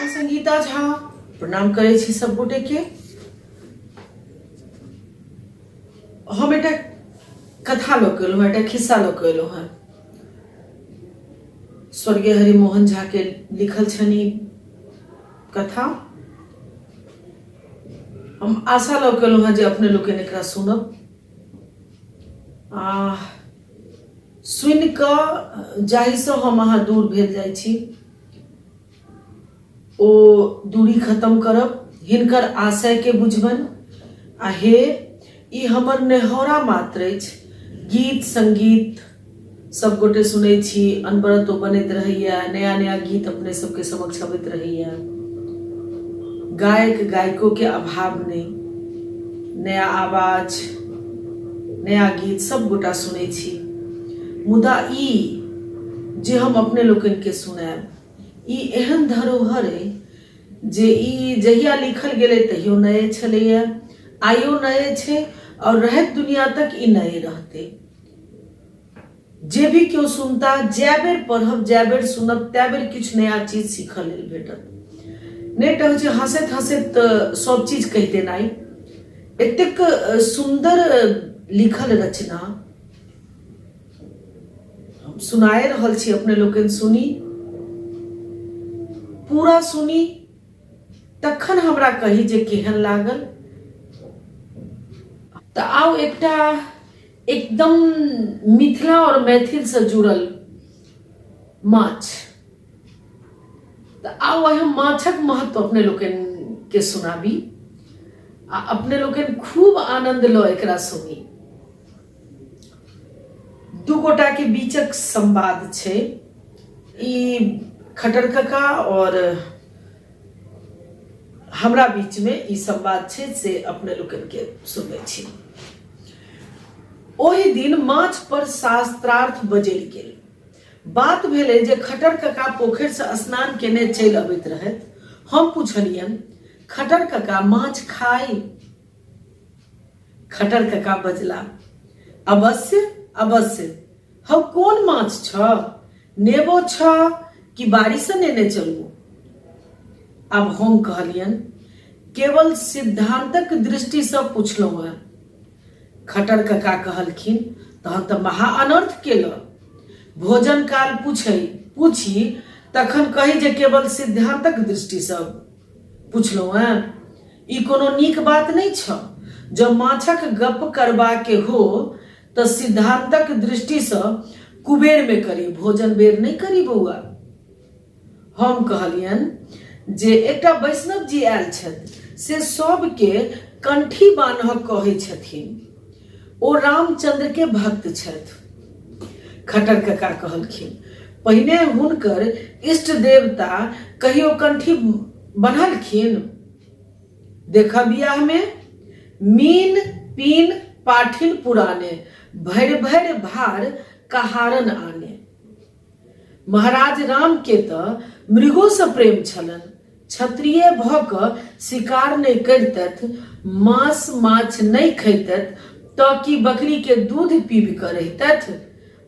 हम संगीता झा प्रणाम करे छी सब गोटे के। हम एक कथा लोकेलू एक खिस्सा लोकेलू है स्वर्गीय हरिमोहन झा के लिखल छनी कथा। हम आशा लोकेलू है जे अपने लोग एकरा सुनब। सुन क जाहि से हम अहाँ दूर भेल जाइ छी ओ दूरी खत्म करब, हिनकर आशय के बुझबन। आ हे ई हमर नेहौरा मात्र अछि। गीत संगीत सब गोटे सुनै छी, अनवरत बनैत रहैया, नया नया गीत अपने सबके समक्ष अबैत रहैया। गायक गायकों के अभाव नहीं, नया आवाज नया गीत सब गोटा सुनै छी। मुदा ई जे हम अपने लोकन के सुनाब ई एहन धरोहर है जे ई जहिया लिखल गेले तहियो नए छलैया, आइयो नए छे और रहत दुनिया तक ई नए रहते। जे भी क्यों सुनता जै बेर पढ़ब जै बेर सुनब तै बेर किछु नया चीज सीखल लेल भेटत। नहीं तो जे हंसैत हंसैत सब चीज कहि देनाई। एतेक सुंदर लिखल रचना हम सुनाए रहल छी, अपने लोकन सुनी, पूरा सुनी तखन हमरा कही जे केहन लागल। तो आओ एकटा एकदम मिथिला और मैथिल से जुड़ल माछ। तो आओ हम माछक महत्व अपने लोकन के सुनाबी आ अपने लोकन खूब आनंद लो एकरा सुनी। दू गोटा के बीचक संवाद छे। ई खटर कका और हमरा बीच में ई संवाद छे से अपने लोकन के सुनै छी। ओही दिन माछ पर शास्त्रार्थ बजल गेल। बात भेले जे खटर कका पोखर से स्नान केने चल अबैत रहत। हम पूछलियन खटर कका माछ खाई? खटर कका बजला अवश्य अवश्य। हम कौन माछ छ? नेबो छ कि बाड़ी से नेने चलू? अब हम कहलियन केवल सिद्धांतक दृष्टि से पूछलहुं है। खटर कका कहलखिन तहन तो महा अनर्थ केल। भोजन काल पूछी तखन कही जे केवल सिद्धांतक दृष्टि से पूछलहुं है। ई कोनो नीक बात नहीं छ। जब माछक गप करबा के हो तो सिद्धांतक दृष्टि से कुबेर में करी, भोजन बेर नहीं करी बउआ। हम कहलियन जे एकटा वैष्णव जी आयल छथि से सबके कंठी बान्हऽ कहै छथिन। ओ रामचंद्र के भक्त छथि। खटर कका कहलखिन पहिने हुनकर इष्ट देवता कहियो कंठी बन्हलखिन? देखा बियाह में मीन पीन पाठिन पुराने, भर भर भार कहारन आने। महाराज राम के तो मृगो से प्रेम छलन। क्षत्रिय भ क शिकार नहीं करतथ, मांस माछ नहीं खैतथ, तो कि बकरी के दूध पीब कर रहतथ।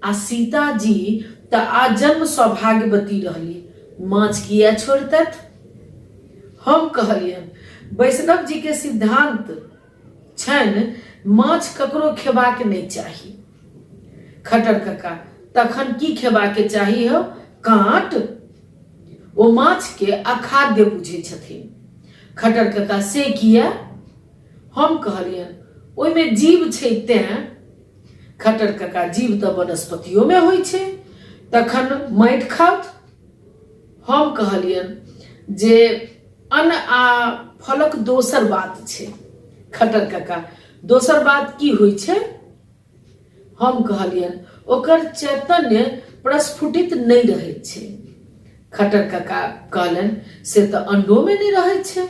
आ सीता जी तो आजन्म सौभाग्यवती रहली, माछ किया छोड़तथ? हम कहलियन वैष्णव जी के सिद्धांत छन माछ ककरो खेबाक नहीं चाही। खटर कका तखन की खेबाक चाही हो? कांट। ओ माछ के अखाद्य बुझे छथिन। खटर कका से किया? हम कहलियन ओइ में जीव छै तें। खटर कका जीव तो वनस्पतियों में होइ छै, तखन माटि खाउत। हम कहलियन जे अन्न आ फलक दोसर बात छै। खटर कका दोसर बात की होइ छै? हम कहलियन ओकर चैतन्य प्रस्फुटित नहीं रहे छे। खटर कका कहलन से तो अंडो में नहीं रहे छे।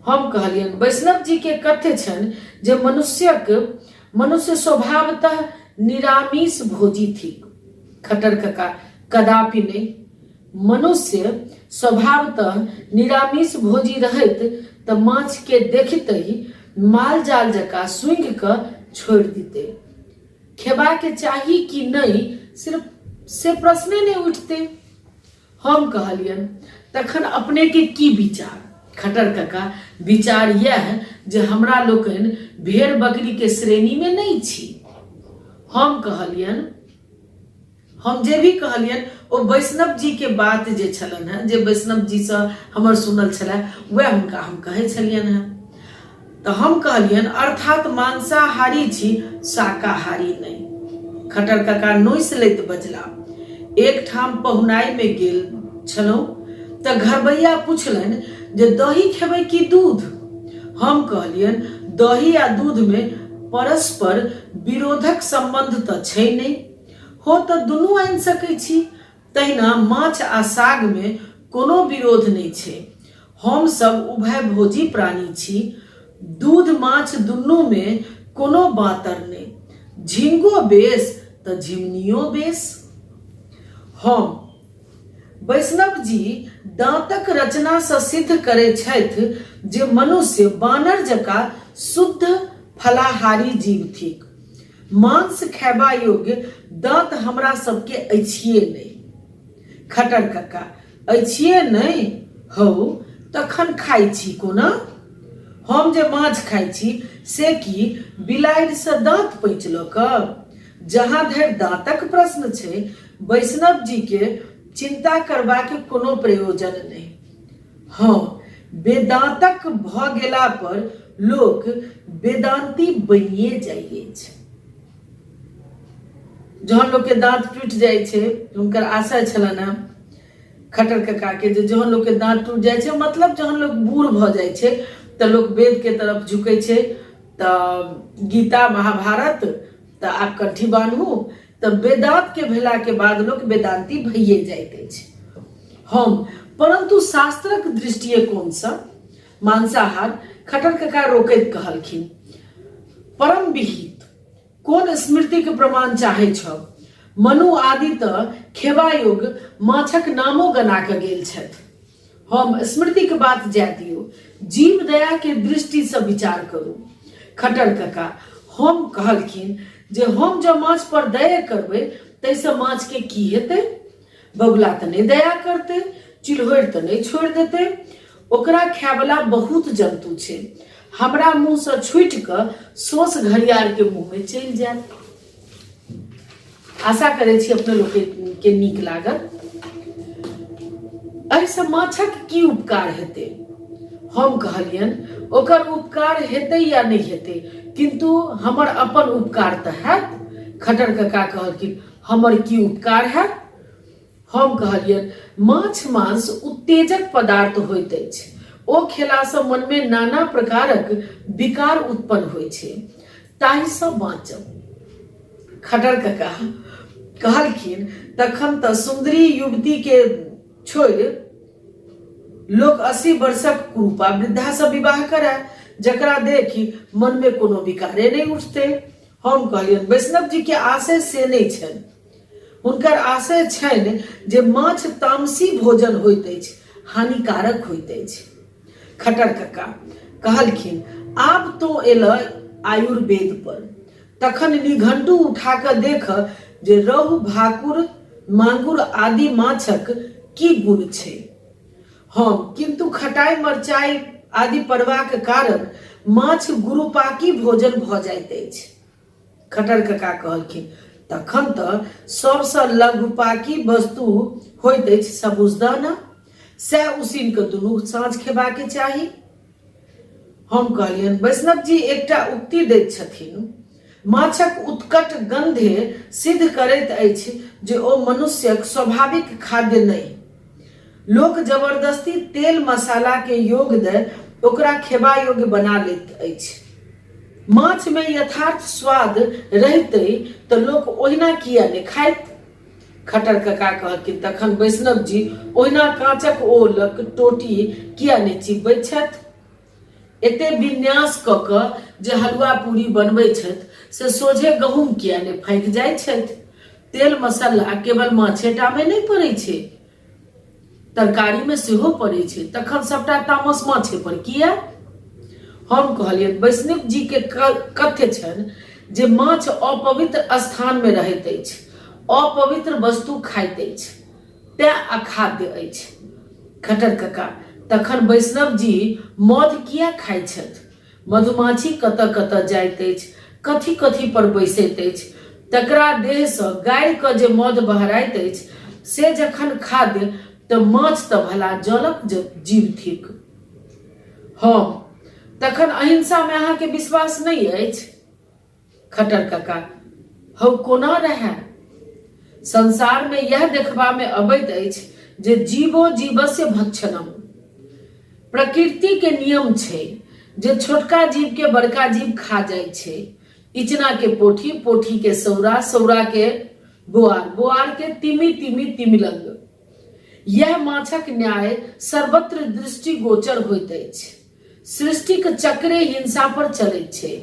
हम कहलियन वैष्णव जी के कथ्य छन जे मनुष्य स्वभावतः निरामिष भोजी थी। खटर कका कदापि नहीं। मनुष्य स्वभावतः निरामिष भोजी रहत तो माछ के देखते ही माल जाल जका सूंघ क छोड़ दीते। खेबा के चाही कि नहीं सिर्फ से प्रश्न नहीं उठते। हम कहलियन तखन अपने के की विचार? खटर काका विचार यह जे हमरा लोकन भेड़ बकरी के श्रेणी में नहीं छी। हम कहलियन हम जे भी कहलियन ओ वैष्णव जी के बात जे छलन है, जे वैष्णव जी से हमर सुनल छलै वह हुनका हम कहे छलियन है। तो हम कहलियन अर्थात मांसाहारी छी, शाकाहारी नहीं। खटर काका नोइस लैत बजला। एक ठाम पहुनाई में गेल छलहुं त घरबैया पूछलन जे दही खेबै कि दूध? हम कहलियन दही आ दूध में परस्पर विरोधक संबंध त छै नहीं, हो तो दुनू आनि सकै छी। तहिना माछ आ साग में कोनो विरोध नहीं छै। हम सब उभय भोजी प्राणी छी, दूध माछ दुनू में कोनो बातर नहीं। झिंगो बेस त झिमनियो बेस। हम वैष्णव जी दांतक रचना से सिद्ध करे छथि जे मनुष्य बानर जकाँ शुद्ध फलाहारी जीव थिक। मांस खैबा योग्य दांत हमरा सबके अछिए नहीं। खटर काका अछिए नहीं हो तखन खाई छी कोना? हम जे माछ खाई छी से कि बिलाड़ि से दांत पैंच ल क? जहाँ धरि दांतक प्रश्न छै वैष्णव जी के चिंता करबा के कोनो प्रयोजन नहीं। हाँ, वेदांतक भ गेला पर लोक वेदांती बनिए जाइए छै। जहन लोग के दांत टूट जाए छे, हुनकर आशा छलन है खटर काका के जे जहन लोग के दांत टूट जाए छे मतलब जहन लोग बूढ़ भ जाए छे त लोग वेद के तरफ झुके छे, त गीता महाभारत त आप कंठी बांधू, त वेदांत के भेला के बाद लोग वेदांती भइए जाइत अछि। हम परंतु शास्त्रक दृष्टिकोण से मांसाहार खटर काका रोकैत कहलखिन, परम विहित कोन स्मृति के प्रमाण चाहे छ? मनु आदि त खेबा योग्य माछक नामो गना के गेल छथि। हम स्मृति के बात जाय दियो, जीव दया के दृष्टि से विचार करू। खटर काका हम कहलखिन जे हम जब माछ पर दया करबै तैसे माछ के की हेतै? बगुला त नहीं दया करते, चिल्होर त नहीं छोड़ देते। ओकरा खायवला बहुत जंतु छै, हमरा मुंह से छूटि क सोस घड़ियार के मुंह में चलि जायत। आशा करे छी अपने लोग के नीक लागत। ऐसे माछक की उपकार हेतै? हम कहलियन ओकर उपकार हेतै या नहीं हेतै, किंतु हमर अपन उपकार त हैत। खटर काका कहलखिन हमर की उपकार है? हम कहलियन माछ मांस उत्तेजक पदार्थ होइत अछि, ओ खेला से मन में नाना प्रकारक विकार उत्पन्न होइ छै, ताहि से बाँचब। खटर काका कहलखिन तखन त सुंदरी युवती के छोड़ि लोग 80 वर्षक कुरूपा वृद्धा से विवाह करे, जकरा देखी मन में कोनो विकारे नहीं उठते। हम कहलियन वैष्णव जी के आशय से नहीं छन, हुनकर आशय छन जे माछ तामसी भोजन होइत अछि, हानिकारक होइत अछि। खटर काका कहलखिन आब तो एल आयुर्वेद पर, तखन निघंटू उठा के देख जे रोहु भाकुर मांगुर आदि माछक की गुण छै। हम किंतु खटाई मरचाई आदि पड़बाक कारण माछ गुरुपाकी भोजन भ जाइत अछि। खटर काका कहलखिन तखन त सबसे लघुपाकी वस्तु होइत अछि साबूदाना, से उसीन के दुनू साँझ खेबा के चाही। हम कहलियन वैष्णव जी एकटा उक्ति दैत छथिन, माछक उत्कट गंधे सिद्ध करैत अछि जे ओ मनुष्यक स्वाभाविक खाद्य नहीं। लोक जबरदस्ती तेल मसाला के योग दे ओकरा खेबा योग्य बना लैत अछि। माछ में यथार्थ स्वाद रहते तो लोक ओहिना किया नहीं खाइत? खटर काका कहलखिन तखन वैष्णव जी ओहिना कांचक ओलक टोटी किया नहीं चिबैत छथि? एते विन्यास क क जे हलुआ पूरी बनबै छथि से सोझे गहूम किया नहीं फाँकि जाइत छथि? तेल मसाला केवल माछेटा में नहीं पड़ै छै, तरकारी में सेहो पड़ै छै, तखन सबटा तामस माछे पर किया? हम कहलियन वैष्णव जी के कथ्य छन जे माछ अपवित्र स्थान में रहैत अछि, अपवित्र वस्तु खाइत अछि। तैं अखाद्य अछि। खट्टर काका तखन वैष्णव जी मध किया खाइ छथि? मधुमाछी कतऽ कतऽ जाइत अछि, कथी कथी पर बैसैत अछि, तकरा देह सँ गाड़ि कऽ जे मध बहराइत अछि से जखन खाद्य तऽ माछ तऽ भला जलक जीव थिक। हम तखन अहिंसा में अहाँके विश्वास नहीं अछि? खट्टर काका हौ कोना रहै? संसार में यह देखबा में अबैत अछि जे जीवो जीवस्य भक्षणम। प्रकृति के नियम छै जे छोटका जीव के बड़का जीव खा जाइ छै। इचना के पोठी, पोठी के सौरा, सौरा के बोआर, बोआर के तिमी, तिमी तिमिलंग। यह माछक न्याय सर्वत्र दृष्टिगोचर होइत अछि। सृष्टिक चक्रे हिंसा पर चलैत छै।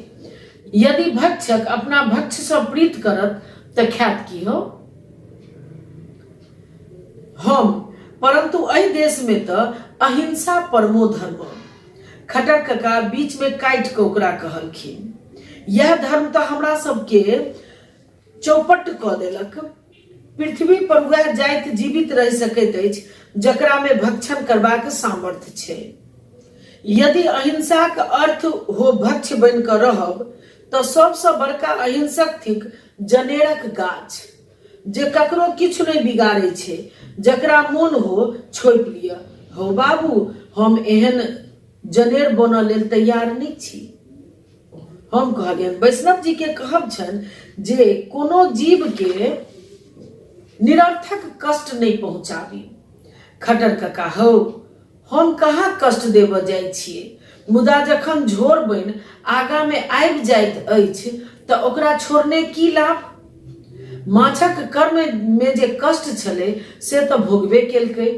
यदि भक्षक अपना भक्ष सँ प्रीत करत तऽ ख्यात की हो? हम परंतु एहि देश में तऽ अहिंसा परमो धर्म। खट्टर काका बीच में काटि कऽ ओकरा कहलखिन, यह धर्म तऽ हमरा सबके चौपट कऽ देलक। पृथ्वी पर वह जाति जीवित रहि सकैत अछि जकरा में भक्षण करबाक सामर्थ्य छै। यदि अहिंसाक अर्थ हो भक्ष बनि कऽ रहब तऽ सबसँ बड़का अहिंसक थिक जनेरक गाछ, जे ककरो किछु नहीं बिगाड़ै छै, जकरा मोन हो छोपि लिअ। हो बाबू हम एहन जनेर बनऽ लेल तैयार नहीं छी। हम कहलियनि वैष्णव जी के कहब छनि जे कोनो जीव के निरर्थक कष्ट नहीं पहुंचाबी। खट्टर काका हौ हम कहाँ कष्ट देबऽ जाइ छियै, मुदा जखन झोर बनि आगा में आबि जाइत अछि तऽ ओकरा छोड़ने की लाभ? माछक कर्म में जे कष्ट छलै से तऽ भोगबे केलकै,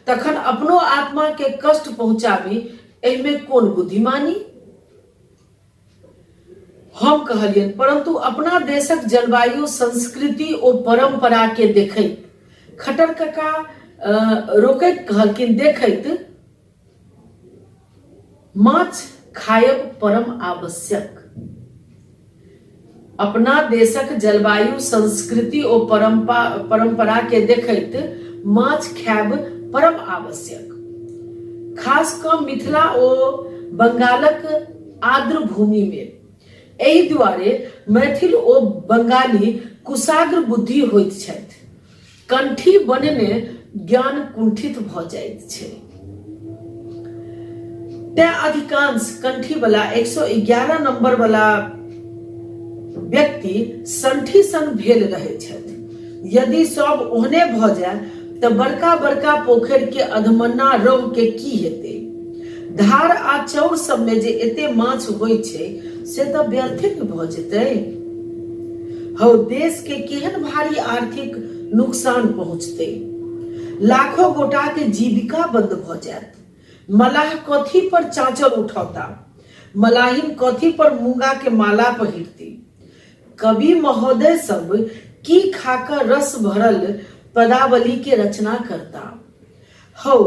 तखन अपनो आत्मा के कष्ट पहुंचाबी एहिमे कोन बुद्धिमानी? हम कहलियनि परंतु अपना देशक जलवायु, संस्कृति ओ परंपरा के देखैत खट्टर काका रोकैत कहलखिन, देखैत माछ खायब परम आवश्यक। अपना देशक जलवायु, संस्कृति ओ परंपरा के देखैत माछ खायब परम आवश्यक। खास कऽ मिथिला ओ बंगालक आर्द्र भूमि में। एहि दुआरे मैथिल ओ बंगाली कुशाग्र बुद्धि होइत छथि। कंठी बनने ज्ञान कुंठित भऽ जाइत छै। तैं अधिकांश कंठी वाला 111 नंबर वाला व्यक्ति संठी सन भेल रहै छथि। यदि सब ओहने भऽ जाय तऽ बड़का बड़का पोखरि के अधमन्ना रौह के की हेतै? धार आ चौर सब में जे एते माछ होइ छै से तऽ व्यर्थे में भऽ जेतै। हौ देश के केहन भारी आर्थिक नुकसान पहुंचतै। लाखों गोटा के जीविका बंद भऽ जायत। मलाह कथी पर चाँचर उठौता, मलाहिन कथी पर मूंगा के माला पहिरती। कवि महोदय सब की खाकर रस भरल पदावली के रचना करता। हौ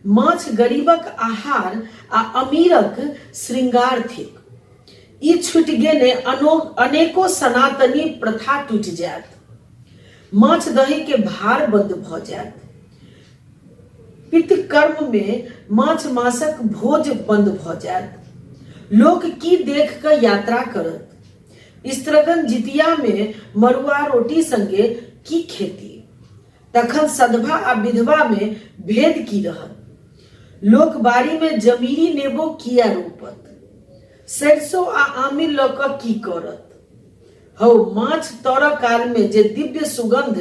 माछ गरीबक आहार आ अमीरक श्रृंगार थिक। ई छूटि गेने अनेको सनातनी प्रथा टूटि जायत। माछ दही के भार बंद भऽ जायत। पितृ कर्म में माछ मासक भोज बंद भऽ जायत। लोक की देख कऽ यात्रा करत। स्त्रगन जितिया में मरुआ रोटी संगे की खेती? तखन सधवा आ विधवा में भेद की रहत? लोक बाड़ी में जमीरी नेबो किया रोपत? सरसों आ आमिल लऽ कऽ की करत? हौ माछ तरऽ काल में जे दिव्य सुगंध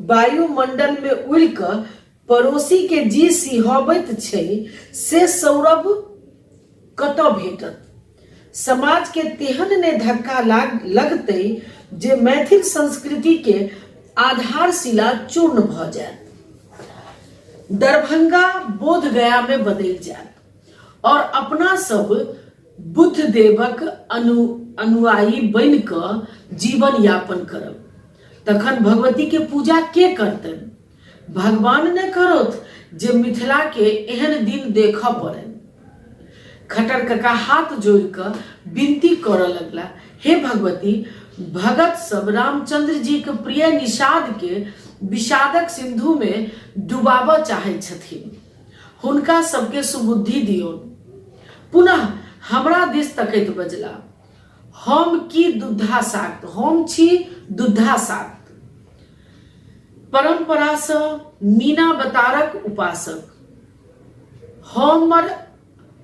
वायुमंडल में उड़ि कऽ पड़ोसी के जी सिहबैत छै से सौरभ कतऽ भेटत? समाज के तेहन ने धक्का लगतै जे मैथिल संस्कृति के आधारशिला चूर्ण भऽ जायत। दरभंगा बोध गया में बदलि जायत और अपना सब बुद्ध देवक अनुयायी बनि कऽ जीवन यापन करब। तखन भगवती के पूजा के करतनि? भगवान ने करत जे मिथिला के एहन दिन देखऽ पड़नि। खट्टर काका हाथ जोड़ कऽ विनती करऽ लगला, हे भगवती, भगत सब रामचंद्र जी के प्रिय निषाद के विषादक सिंधु में डुबाबऽ चाहै छथिन। हुनका सबके सुबुद्धि दियौन। पुनः हमरा दिस तकैत बजला, हम की दुद्धा साक्त, हम छी दुद्धा साक्त। परंपरा से मीना बतारक उपासक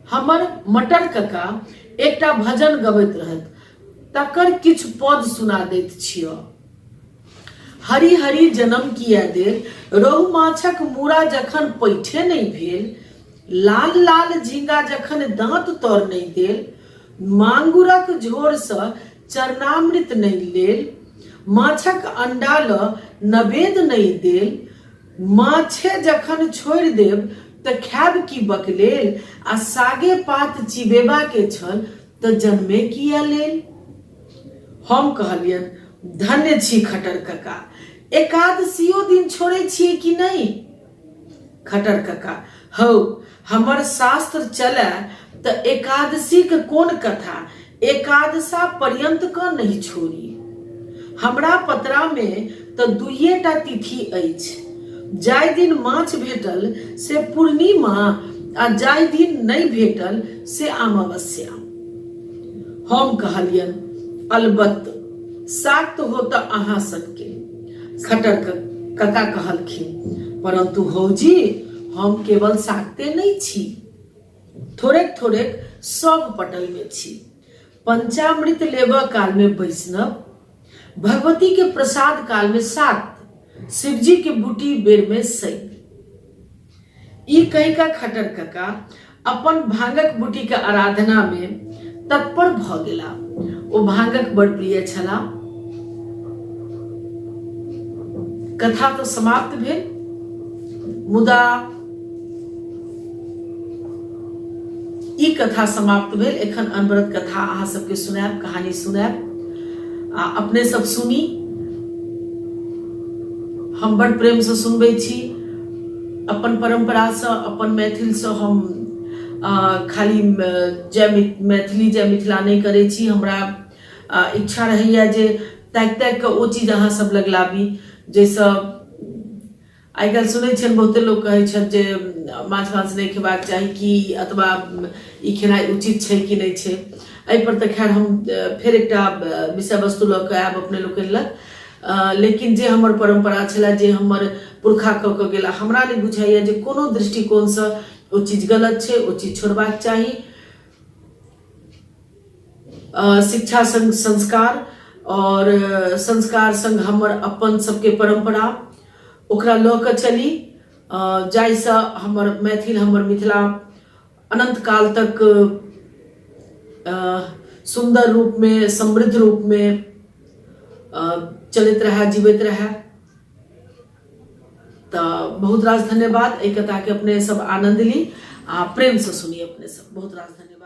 हमर मटर कका एकटा भजन गबैत रहत, तकर किछु पद सुना दैत छियै। हरि हरि जन्म किया देल, रोहु माछक मूड़ा जखन पैठे नहीं भेल, लाल लाल झींगा जखन दांत तर नहीं देल, मांगुरक झोर से चरणामृत नहीं लेल, माछक अंडा ल नवेद नहीं देल, माछे जखन छोड़ देब त खायब की बकलेल, आ सागे पात चिबेबा के छल त जन्मे किया लेल। हम कहलियन, धन्य छी खटर कका, एकादशियो दिन छोड़े छिए कि नहीं? खटर कका, हौ हमर शास्त्र चले त एकादशी के कोन कथा एकादशा पर्यंत का नहीं छोड़ी। हमरा पतरा में त दुइएटा तिथि अछि, जाय दिन माछ भेटल से पूर्णिमा आ जाय दिन नहीं भेटल से अमावस्या। हम कहलियन, अलबत्त साक्त हो त अहाँ सबके। खटर कका कहलखिन, परंतु हौजी हम केवल साक्ते नहीं छी, थोड़ेक थोड़ेक सब पटल में छी। पंचामृत लेबऽ काल में वैष्णव, भगवती के प्रसाद काल में साक्त, शिवजी के बूटी बेर में सई। ई कही का खटर कका अपन भांगक बूटी के आराधना में तत्पर भ गेला। ओ भांगक बड़ प्रिय छला। कथा तो समाप्त भेल, मुदा ई कथा समाप्त भेल। एखन अनवरत कथा अहाँ सबके सुनायब, कहानी सुनायब, अपने सब सुनी। हम बड़ प्रेम से सुनबै छी। अपन परंपरा से, अपन मैथिल से हम खाली मैथिली जय मिथिला नहीं करे छी। हमरा इच्छा रहैया जे ताकि ताकि के ओ चीज अहाँ सब लग लाबी, जैसे आइ काल्हि सुनै छियनि बहुते लोग कहै छथि जे माछ मांस नहीं खेबाक चाही, कि अथवा ई खेनाइ उचित छै कि नहीं छै। एहि पर तऽ खैर हम फेर एकटा विषय वस्तु लऽ कऽ आयब अपने लोकनि लग। लेकिन जे हमर परंपरा छलै, जे हमर पुरखा कऽ कऽ गेला, हमरा नहीं बुझाइया जे कोनो दृष्टिकोण से ओ चीज गलत छै, ओ चीज छोड़बाक चाही। शिक्षा संग संस्कार, और संस्कार संग हमर अपन सबके परंपरा, ओकरा लऽ कऽ चली, जाहिसँ हमर मैथिल, हमर मिथिला अनंत काल तक सुंदर रूप में, समृद्ध रूप में चलैत रहे, जीवित रहे। तो बहुत रास धन्यवाद। एक कथा के अपने सब आनंद ली, प्रेम से सुनिए अपने सब। बहुत रास धन्यवाद।